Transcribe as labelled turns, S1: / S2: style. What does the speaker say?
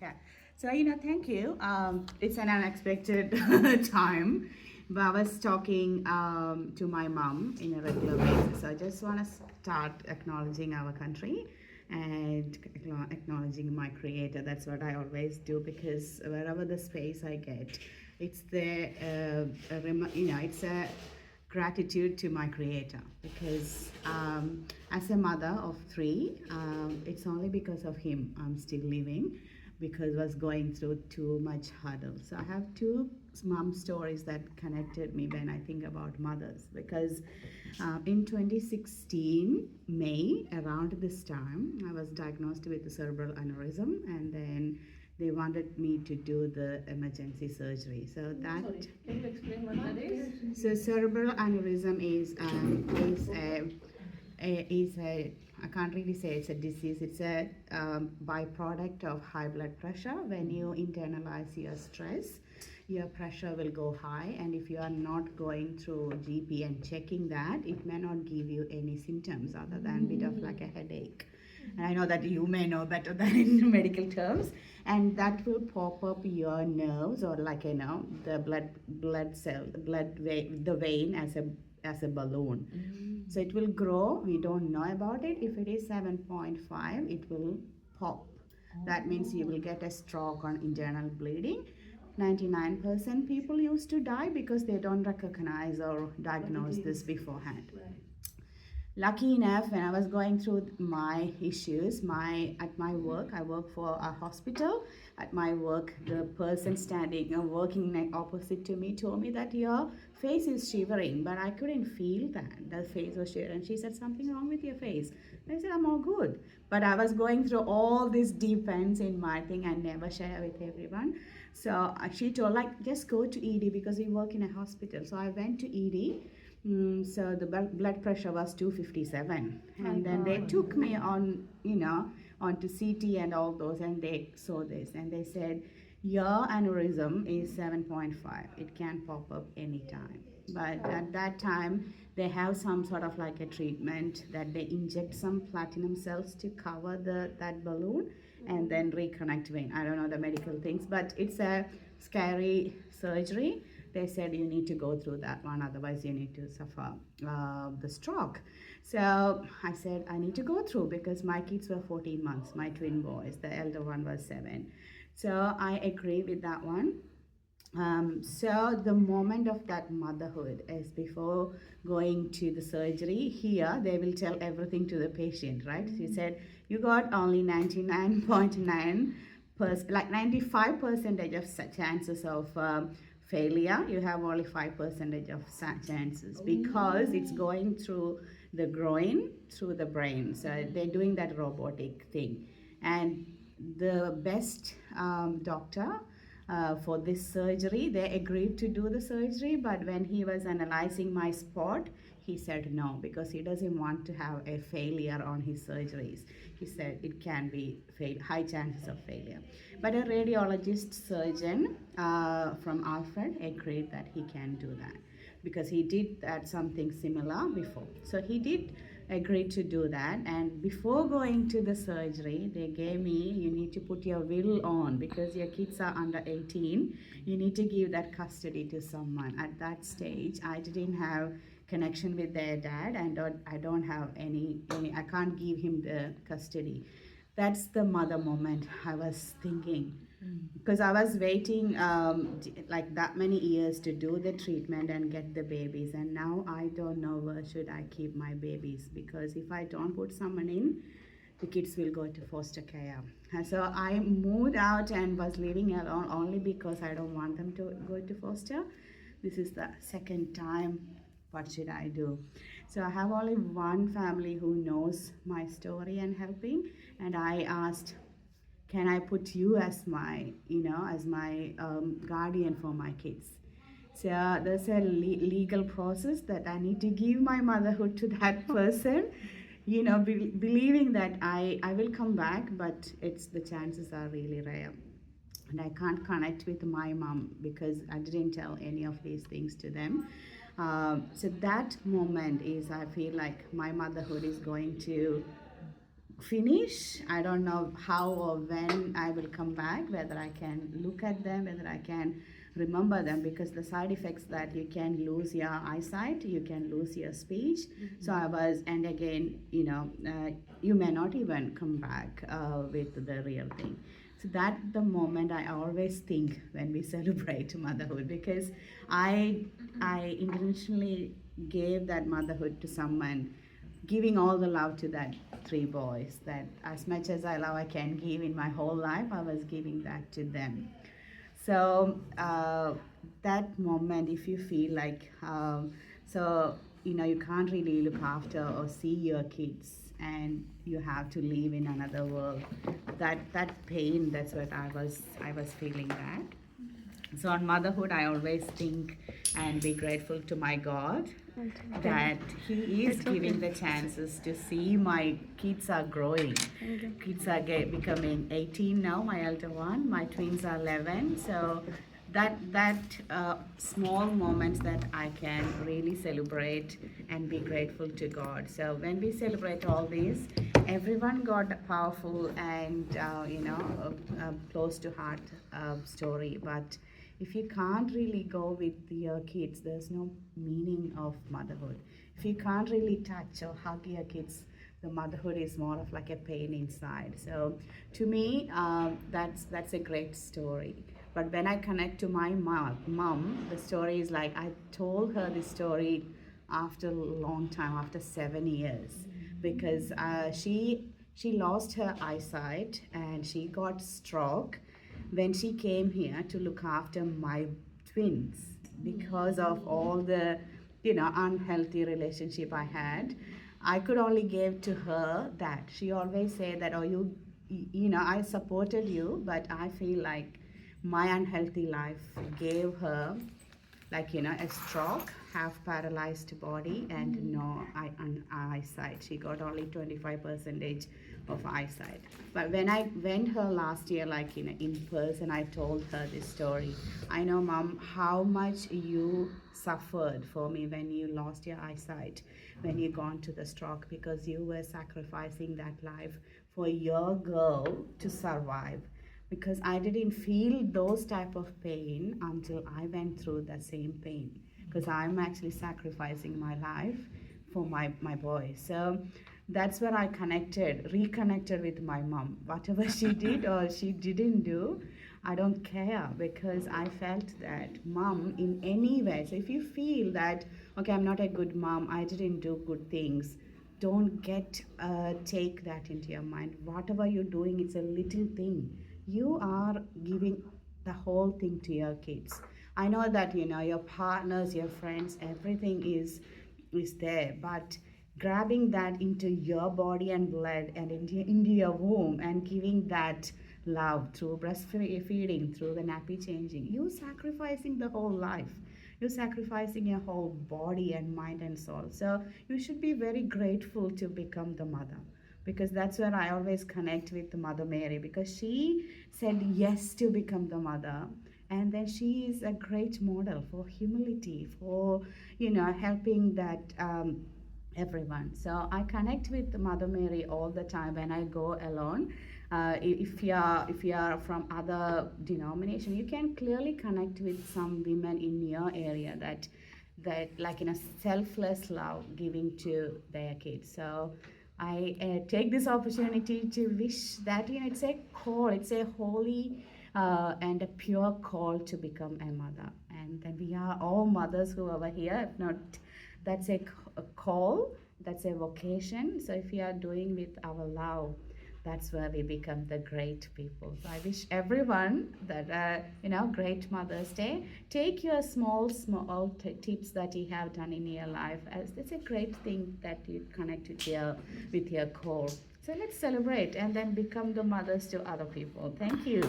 S1: Okay. So, thank you. It's an unexpected time, but I was talking to my mom in a regular basis. So, I just want to start acknowledging our country and acknowledging my creator. That's what I always do because wherever the space I get, it's the, it's a gratitude to my creator because as a mother of three, it's only because of him I'm still living because I was going through too much hurdle. So I have two mom stories that connected me when I think about mothers because in 2016 May, around this time, I was diagnosed with cerebral aneurysm, and then they wanted me to do the emergency surgery. So that.
S2: Sorry, can you explain what that is?
S1: So cerebral aneurysm is a I can't really say it's a disease. It's a byproduct of high blood pressure. When you internalize your stress, your pressure will go high, and if you are not going through GP and checking that, it may not give you any symptoms other than bit of like a headache. And I know that you may know better than in medical terms, and that will pop up your nerves or like the blood cell, the vein as a balloon. So it will grow. We don't know about it. If it is 7.5, it will pop. That means you will get a stroke or internal bleeding. 99% people used to die because they don't recognize or diagnose this beforehand. Lucky enough, when I was going through my issues, at my work, I work for a hospital. At my work, the person standing working opposite to me told me that your face is shivering, but I couldn't feel that the face was shivering. She said, something wrong with your face. And I said, I'm all good, but I was going through all these defense in my thing. I never share with everyone. So she told, like, just go to ED because we work in a hospital. So I went to ED. So the blood pressure was 257, and then they took me onto CT and all those, and they saw this and they said your aneurysm is 7.5. It can pop up anytime. But at that time, they have some sort of like a treatment that they inject some platinum cells to cover that balloon and then reconnect vein. I don't know the medical things, but it's a scary surgery. They said you need to go through that one, otherwise you need to suffer the stroke. So I said I need to go through because my kids were 14 months, my twin boys. The elder one was 7. So I agree with that one. So the moment of that motherhood is before going to the surgery. Here they will tell everything to the patient, right? She said you got only 99.9%, like 95% of chances of failure. You have only 5% of chances because it's going through the groin, through the brain. So they're doing that robotic thing, and the best doctor for this surgery, they agreed to do the surgery, but when he was analyzing my spot, he said no because he doesn't want to have a failure on his surgeries. He said it can be high chances of failure. But a radiologist surgeon from Alfred agreed that he can do that because he did that something similar before. So he did agreed to do that, and before going to the surgery they gave me, you need to put your will on because your kids are under 18. You need to give that custody to someone. At that stage I didn't have connection with their dad, and I don't have any I can't give him the custody. That's the mother moment I was thinking, because I was waiting like that many years to do the treatment and get the babies, and now I don't know where should I keep my babies, because if I don't put someone in, the kids will go to foster care. And so I moved out and was living alone only because I don't want them to go to foster. This is the second time. What should I do? So I have only one family who knows my story and helping, and I asked, can I put you as my guardian for my kids? So there's a legal process that I need to give my motherhood to that person, believing that I will come back, but the chances are really rare. And I can't connect with my mom because I didn't tell any of these things to them. So that moment is, I feel like my motherhood is going to finish. I don't know how or when I will come back, whether I can look at them, whether I can remember them, because the side effects that you can lose your eyesight, you can lose your speech. So I was, and again, you may not even come back with the real thing. So that the moment I always think when we celebrate motherhood, because I intentionally gave that motherhood to someone, giving all the love to that three boys, that as much as I love I can give in my whole life, I was giving that to them. So that moment, if you feel like you can't really look after or see your kids and you have to live in another world, that pain, that's what I was feeling that. So on motherhood, I always think and be grateful to my God that He is giving the chances to see my kids are growing. Kids are becoming 18 now, my elder one. My twins are 11. So that small moments that I can really celebrate and be grateful to God. So when we celebrate all these, everyone got a powerful and close to heart story. But if you can't really go with your kids, there's no meaning of motherhood. If you can't really touch or hug your kids, the motherhood is more of like a pain inside. So to me, that's a great story. But when I connect to my mom, the story is like I told her this story after a long time, after 7 years, because she lost her eyesight and she got stroke when she came here to look after my twins, because of all the unhealthy relationship I had. I could only give to her that. She always said that, oh, I supported you, but I feel like my unhealthy life gave her a stroke, half paralyzed body, and no eyesight. She got only 25% of eyesight. But when I went her last year, in person, I told her this story. I know, Mom, how much you suffered for me when you lost your eyesight, when you gone to the stroke, because you were sacrificing that life for your girl to survive. Because I didn't feel those type of pain until I went through the same pain, because I'm actually sacrificing my life for my boy. So that's where I reconnected with my mom. Whatever she did or she didn't do, I don't care, because I felt that mom in any way. So if you feel that, okay, I'm not a good mom, I didn't do good things, don't take that into your mind. Whatever you're doing, it's a little thing. You are giving the whole thing to your kids. I know that your partners, your friends, everything is there, but grabbing that into your body and blood and into your womb and giving that love through breastfeeding, through the nappy changing, you sacrificing the whole life. You're sacrificing your whole body and mind and soul. So you should be very grateful to become the mother, because that's where I always connect with Mother Mary, because she said yes to become the mother. And then she is a great model for humility, for helping that everyone. So I connect with Mother Mary all the time when I go alone. If you are from other denomination, you can clearly connect with some women in your area that selfless love giving to their kids. So I take this opportunity to wish that it's a call, it's a holy and a pure call to become a mother. And then we are all mothers who are here. If not, that's a call, that's a vocation. So if we are doing with our love, that's where we become the great people. So I wish everyone that great Mother's Day. Take your small tips that you have done in your life, as it's a great thing that you connect with your core. So let's celebrate and then become the mothers to other people. Thank you.